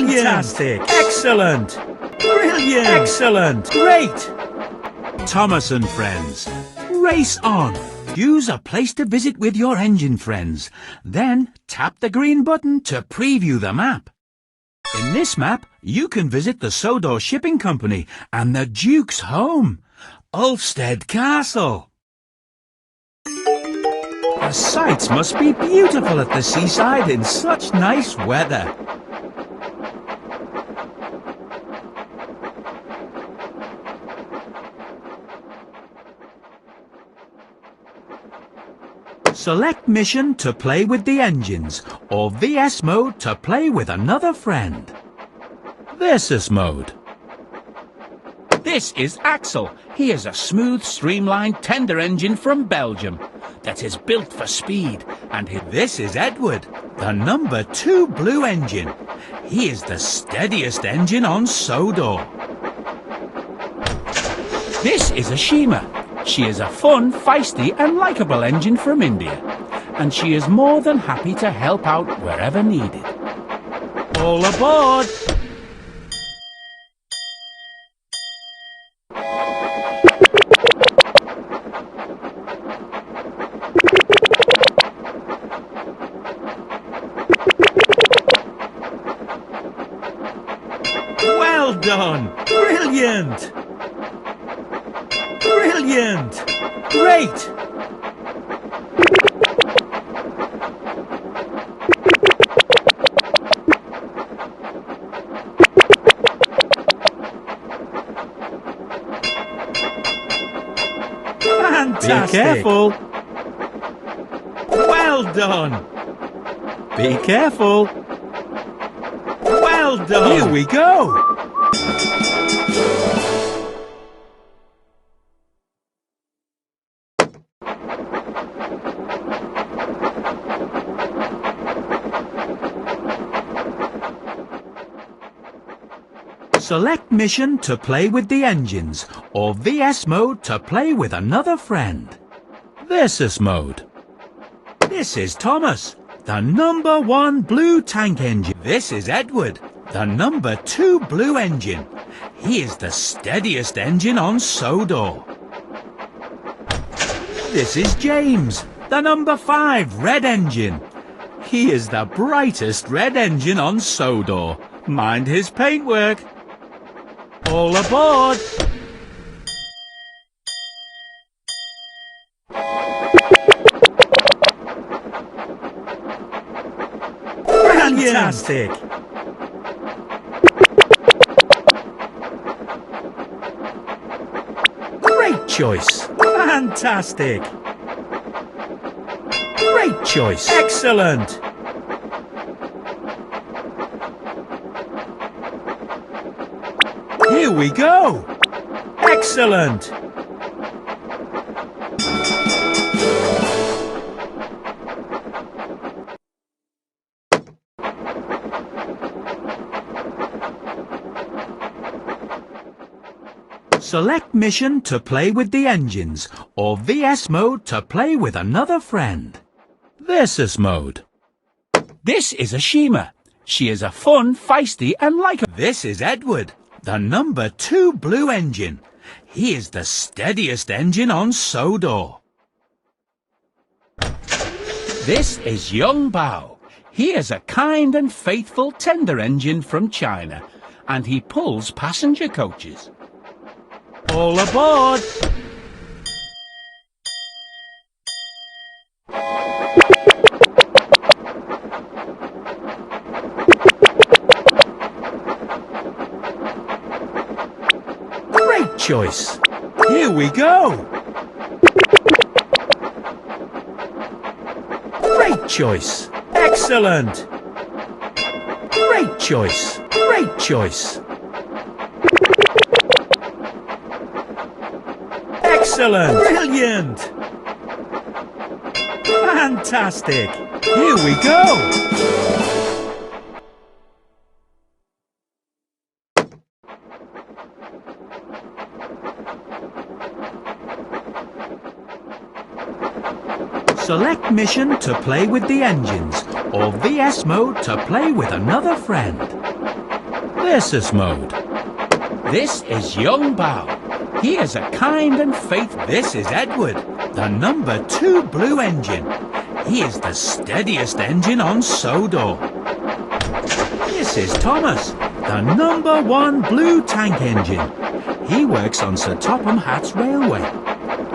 Fantastic! Excellent! Brilliant! Excellent! Great! Thomas and friends, race on! Choose a place to visit with your engine friends. Then tap the green button to preview the map. In this map, you can visit the Sodor Shipping Company and the Duke's home, Ulfstead Castle. The sights must be beautiful at the seaside in such nice weather. Select Mission to play with the engines, or VS Mode to play with another friend. Versus Mode. This is Axel. He is a smooth, streamlined tender engine from Belgium that is built for speed. And this is Edward, the number 2 blue engine. He is the steadiest engine on Sodor. This is Ashima. She is a fun, feisty and likeable engine from India, and she is more than happy to help out wherever needed. All aboard! Well done! Brilliant! Brilliant! Great! Fantastic! Be careful! Well done! Be careful! Well done! Here we go! Select Mission to play with the engines, or VS Mode to play with another friend. Versus Mode. This is Thomas, the number 1 blue tank engine. This is Edward, the number 2 blue engine. He is the steadiest engine on Sodor. This is James, the number 5 red engine. He is the brightest red engine on Sodor. Mind his paintwork. All aboard! Fantastic! Great choice! Fantastic! Great choice! Excellent! Here we go! Excellent! Select Mission to play with the engines, or VS Mode to play with another friend. Versus Mode. This is Ashima. She is a fun, feisty and likeable. This is Edward, the number 2 blue engine. He is the steadiest engine on Sodor. This is Young Bao. He is a kind and faithful tender engine from China, and he pulls passenger coaches. All aboard! Great choice! Here we go! Great choice! Excellent! Great choice! Great choice! Excellent! Brilliant! Fantastic! Here we go! Select Mission to play with the engines, or VS Mode to play with another friend. Versus mode. This is young Bao. He is a kind and faithful. This is Edward, the number 2 blue engine. He is the steadiest engine on Sodor. This is Thomas, the number 1 blue tank engine. He works on Sir Topham Hatt's railway.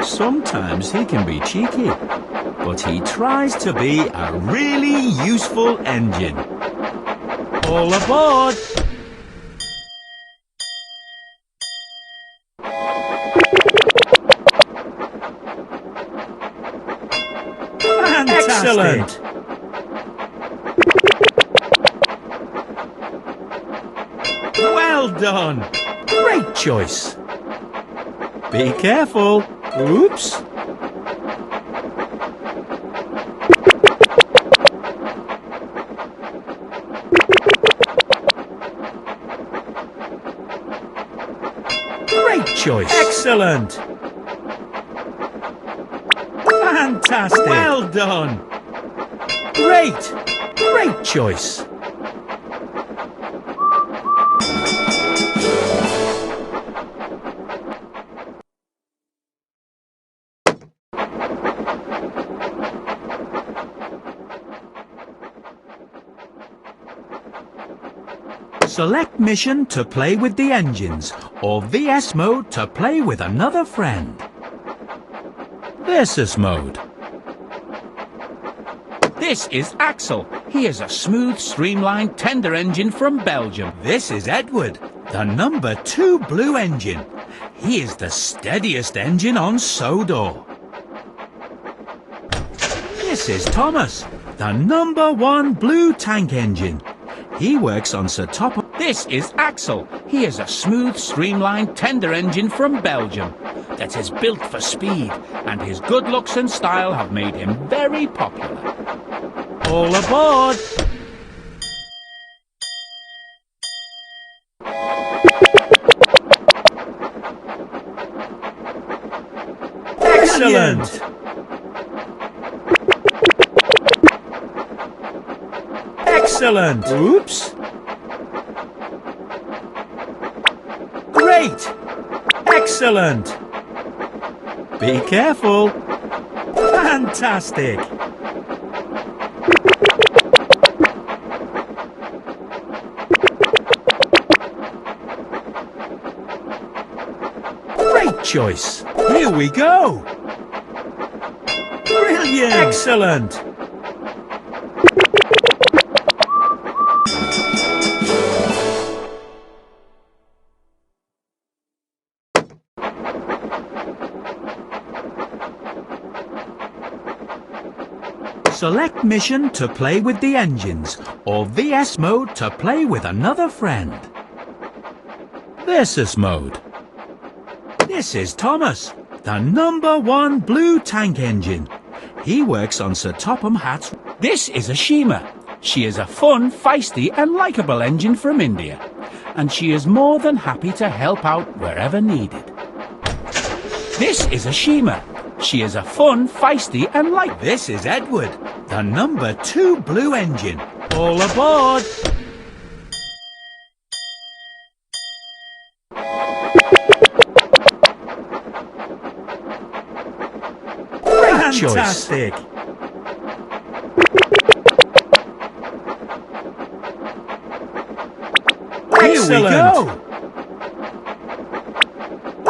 Sometimes he can be cheeky, but he tries to be a really useful engine. All aboard! Excellent! Well done! Great choice! Be careful! Oops! Great choice! Excellent! Fantastic! Well done! Great! Great choice! Select mission to play with the engines, or VS mode to play with another friend. Versus mode. This is Axel. He is a smooth, streamlined tender engine from Belgium. This is Edward, the number 2 blue engine. He is the steadiest engine on Sodor. This is Thomas, the number 1 blue tank engine. He works on Sir Topham. This is Axel. He is a smooth, streamlined tender engine from Belgium that is built for speed, and his good looks and style have made him very popular. All aboard! Excellent! Excellent! Oops! Great! Excellent! Be careful! Fantastic! Great choice! Here we go! Brilliant! Excellent! Select mission to play with the engines, or VS mode to play with another friend. Versus mode. This is Thomas, the number 1 blue tank engine. He works on Sir Topham Hatt's. This is Ashima. She is a fun, feisty and likeable engine from India, and she is more than happy to help out wherever needed. This is Ashima. She is a fun, feisty and like. This is Edward, the number 2 blue engine. All aboard! Great choice! Fantastic! Excellent!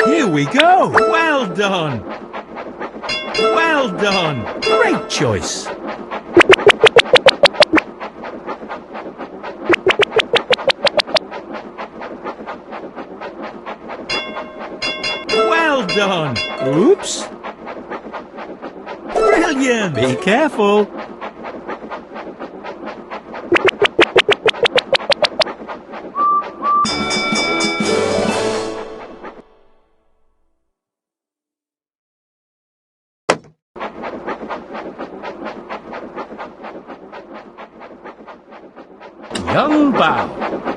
Here we go! Well done! Well done! Great choice! Well done! Oops! Brilliant! Be careful! Young Bao.